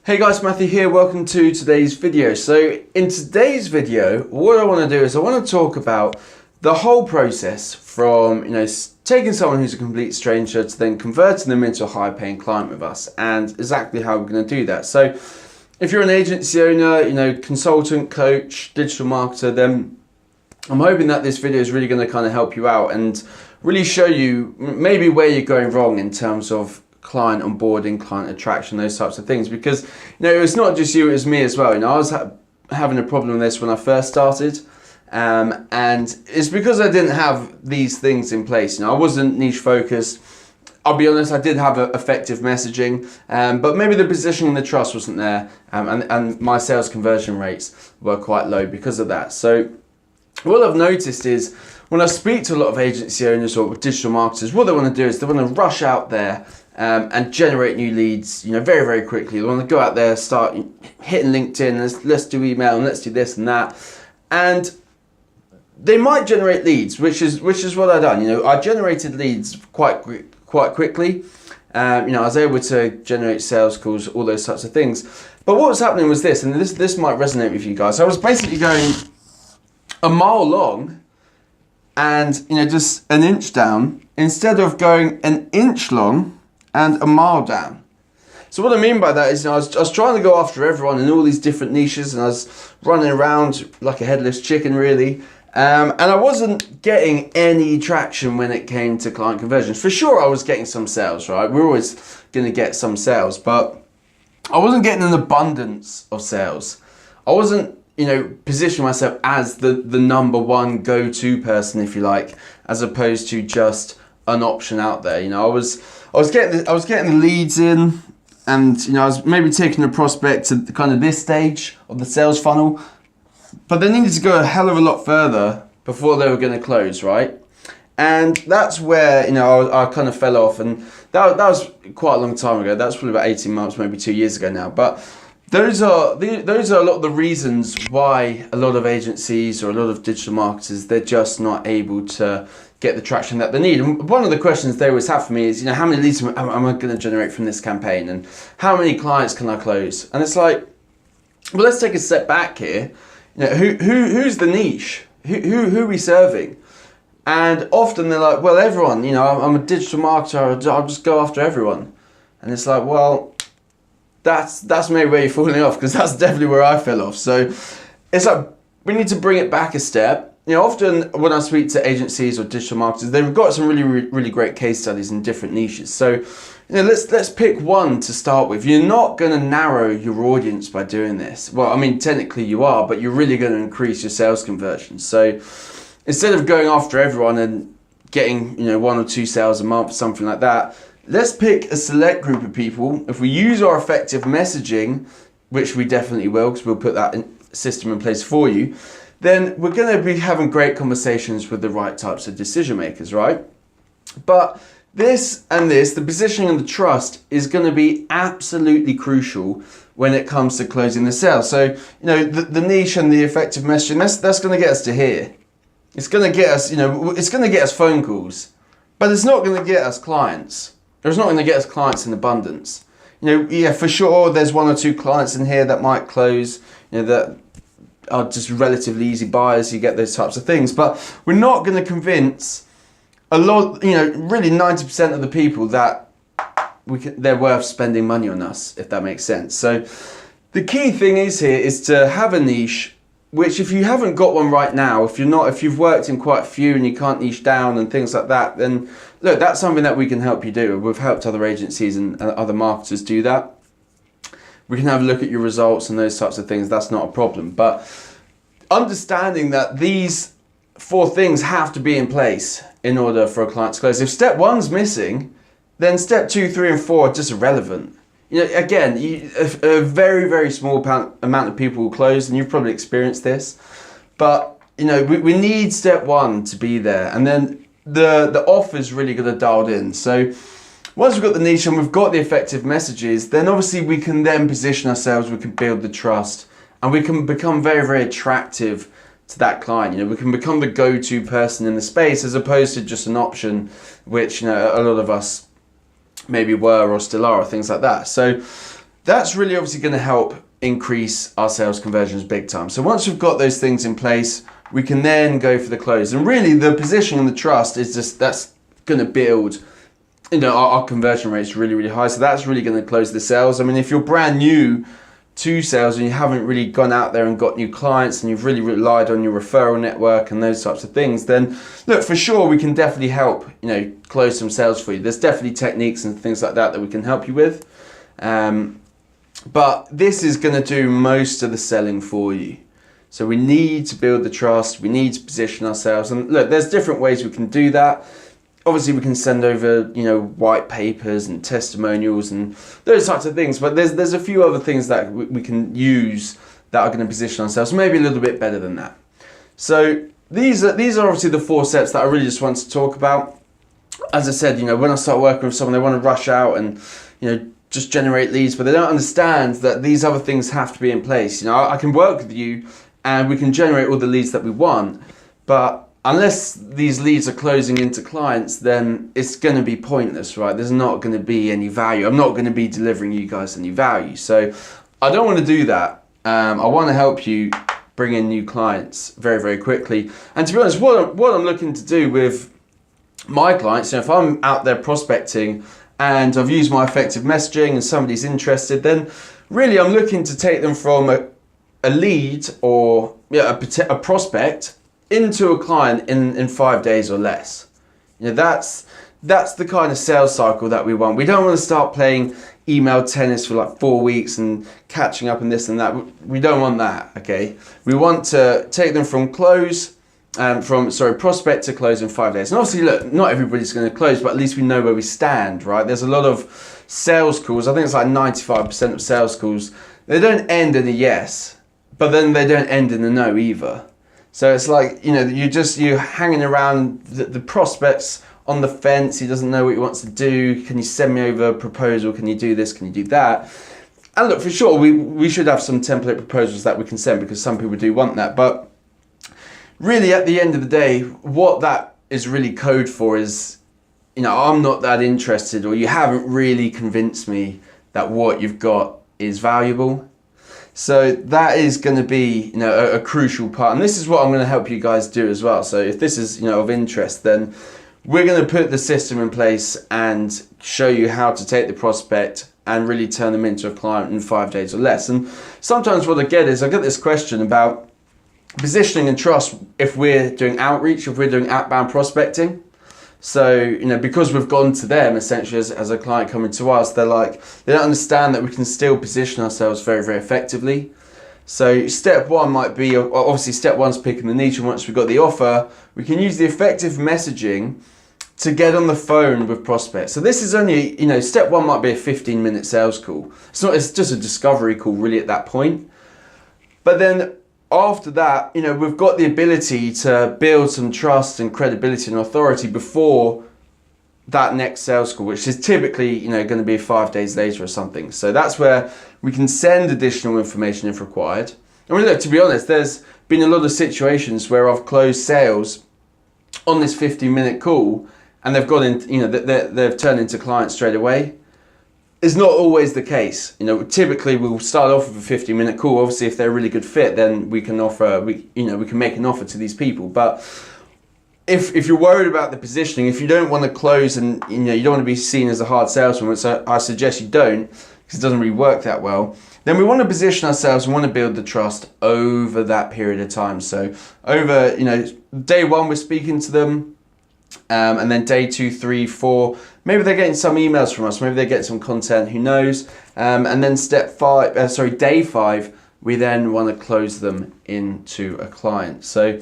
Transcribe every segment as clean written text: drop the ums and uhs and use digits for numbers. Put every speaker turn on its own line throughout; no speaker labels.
Hey guys, Matthew here, welcome to today's video. So in today's video, what I want to do is I want to talk about the whole process from, taking someone who's a complete stranger to then converting them into a high paying client with us, and exactly how we're going to do that. So if you're an agency owner, consultant, coach, digital marketer, then I'm hoping that this video is really going to kind of help you out and really show you maybe where you're going wrong in terms of client onboarding, client attraction, those types of things. Because it's not just you, it was me as well. I was having a problem with this when I first started, and it's because I didn't have these things in place. I wasn't niche focused. I'll be honest, I did have effective messaging, but maybe the positioning and the trust wasn't there, and my sales conversion rates were quite low because of that. So what I've noticed is when I speak to a lot of agency owners or digital marketers, what they want to do is they want to rush out there and generate new leads, very, very quickly. They want to go out there, start hitting LinkedIn, let's do email and let's do this and that. And they might generate leads, which is what I've done. I generated leads quite quickly. I was able to generate sales calls, all those types of things. But what was happening was this, and this might resonate with you guys. I was basically going a mile long and just an inch down, instead of going an inch long and a mile down. So what I mean by that is I was trying to go after everyone in all these different niches, and I was running around like a headless chicken really, and I wasn't getting any traction when it came to client conversions. For sure I was getting some sales, right? We're always going to get some sales, but I wasn't getting an abundance of sales. I wasn't position myself as the number one go-to person, if you like, as opposed to just an option out there. I was getting the leads in, and I was maybe taking a prospect to kind of this stage of the sales funnel, but they needed to go a hell of a lot further before they were going to close, right? And that's where I kind of fell off, and that was quite a long time ago. That was probably about 18 months, maybe 2 years ago now. But those are a lot of the reasons why a lot of agencies or a lot of digital marketers, they're just not able to get the traction that they need. And one of the questions they always have for me is, how many leads am I going to generate from this campaign, and how many clients can I close? And it's like, well, let's take a step back here. Who's the niche? Who are we serving? And often they're like, well, everyone. I'm a digital marketer. I'll just go after everyone. And it's like, well, that's maybe where you're falling off, because that's definitely where I fell off. So it's like we need to bring it back a step. Often when I speak to agencies or digital marketers, they've got some really great case studies in different niches. So let's pick one to start with. You're not going to narrow your audience by doing this. Well, I mean, technically you are, but you're really going to increase your sales conversion. So instead of going after everyone and getting 1 or 2 sales a month, something like that, let's pick a select group of people. If we use our effective messaging, which we definitely will, because we'll put that system in place for you, then we're going to be having great conversations with the right types of decision makers, right? But the positioning and the trust is going to be absolutely crucial when it comes to closing the sale. So, the niche and the effective messaging, that's going to get us to here. It's going to get us, it's going to get us phone calls, but it's not going to get us clients. It's not going to get us clients in abundance. For sure, there's 1 or 2 clients in here that might close, that are just relatively easy buyers. You get those types of things, but we're not going to convince a lot, really 90% of the people that they're worth spending money on us, if that makes sense. So the key thing is to have a niche, which if you haven't got one right now, if you've worked in quite a few and you can't niche down and things like that, then look, that's something that we can help you do. We've helped other agencies and other marketers do that. We can have a look at your results and those types of things. That's not a problem. But understanding that these 4 things have to be in place in order for a client to close. If step 1's missing, then step 2, 3, and 4 are just irrelevant. Again, a very, very small amount of people will close, and you've probably experienced this. But, we need step 1 to be there. And then the offer's really going to dialed in. So once we've got the niche and we've got the effective messages, then obviously we can then position ourselves, we can build the trust, and we can become very, very attractive to that client. We can become the go-to person in the space, as opposed to just an option, which a lot of us maybe were or still are, or things like that. So that's really obviously going to help increase our sales conversions big time. So once we've got those things in place, we can then go for the close. And really the positioning and the trust is just, that's going to build, our conversion rate is really, really high. So that's really going to close the sales. I mean, if you're brand new to sales and you haven't really gone out there and got new clients and you've really relied on your referral network and those types of things, then look, for sure we can definitely help, close some sales for you. There's definitely techniques and things like that we can help you with. But this is going to do most of the selling for you. So we need to build the trust, we need to position ourselves. And look, there's different ways we can do that. Obviously we can send over, white papers and testimonials and those types of things, but there's a few other things that we can use that are going to position ourselves maybe a little bit better than that. So these are obviously the 4 steps that I really just want to talk about. As I said, when I start working with someone, they want to rush out and, just generate leads, but they don't understand that these other things have to be in place. I can work with you and we can generate all the leads that we want, but unless these leads are closing into clients, then it's going to be pointless, right? There's not going to be any value. I'm not going to be delivering you guys any value. So I don't want to do that. I want to help you bring in new clients very, very quickly. And to be honest, what I'm looking to do with my clients, if I'm out there prospecting and I've used my effective messaging and somebody's interested, then really I'm looking to take them from a lead or a prospect into a client in 5 days or less. That's the kind of sales cycle that we want. We don't want to start playing email tennis for like 4 weeks and catching up and this and that. We don't want that, okay? We want to take them from prospect to close in 5 days. And obviously, look, not everybody's going to close, but at least we know where we stand, right? There's a lot of sales calls. I think it's like 95% of sales calls. They don't end in a yes, but then they don't end in a no either. So it's like, you're hanging around the prospects on the fence. He doesn't know what he wants to do. Can you send me over a proposal? Can you do this? Can you do that? And look, for sure, we should have some template proposals that we can send because some people do want that. But really, at the end of the day, what that is really code for is, I'm not that interested, or you haven't really convinced me that what you've got is valuable. So that is going to be, a crucial part. And this is what I'm going to help you guys do as well. So if this is, of interest, then we're going to put the system in place and show you how to take the prospect and really turn them into a client in 5 days or less. And sometimes what I get this question about positioning and trust if we're doing outreach, if we're doing outbound prospecting. So, because we've gone to them essentially as a client coming to us, they don't understand that we can still position ourselves very, very effectively. So step one might be, obviously step one's picking the niche, and once we've got the offer, we can use the effective messaging to get on the phone with prospects. So this is only, step one might be a 15-minute sales call. It's just a discovery call really at that point. But then after that, we've got the ability to build some trust and credibility and authority before that next sales call, which is typically, going to be 5 days later or something. So that's where we can send additional information if required. I mean, look, to be honest, there's been a lot of situations where I've closed sales on this 15-minute call and they've got in, they've turned into clients straight away. It's not always the case. Typically we'll start off with a 15-minute call. Obviously, if they're a really good fit, then we can can make an offer to these people. But if you're worried about the positioning, if you don't want to close and you don't want to be seen as a hard salesman, which I suggest you don't, because it doesn't really work that well, then we want to position ourselves and want to build the trust over that period of time. So over, day one, we're speaking to them. And then day 2, 3, 4, maybe they're getting some emails from us, maybe they get some content, who knows. And then day 5, we then want to close them into a client. So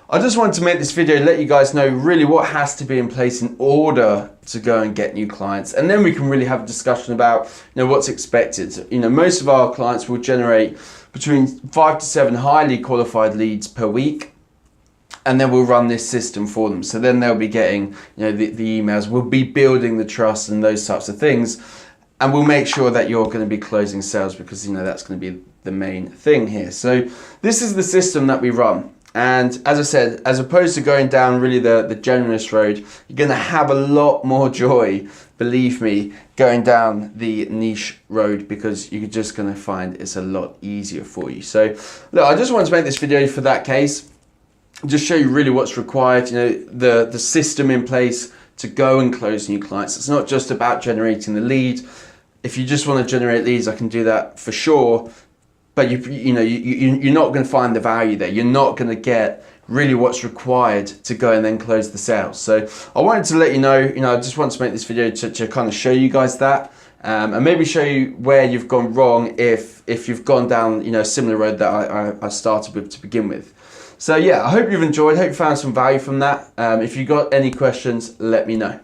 I just wanted to make this video, let you guys know really what has to be in place in order to go and get new clients. And then we can really have a discussion about, what's expected. Most of our clients will generate between 5 to 7 highly qualified leads per week. And then we'll run this system for them. So then they'll be getting, the emails. We'll be building the trust and those types of things. And we'll make sure that you're going to be closing sales because, that's going to be the main thing here. So this is the system that we run. And as I said, as opposed to going down really the generalist road, you're going to have a lot more joy, believe me, going down the niche road, because you're just going to find it's a lot easier for you. So look, I just wanted to make this video for that case, just show you really what's required, you know, the system in place to go and close new clients. It's not just about generating the lead. If you just want to generate leads, I can do that for sure. But you're not going to find the value there. You're not going to get really what's required to go and then close the sales. So I wanted to let you know, I just wanted to make this video to kind of show you guys that, and maybe show you where you've gone wrong if you've gone down, a similar road that I started with to begin with. So yeah, I hope you've enjoyed. Hope you found some value from that. If you got any questions, let me know.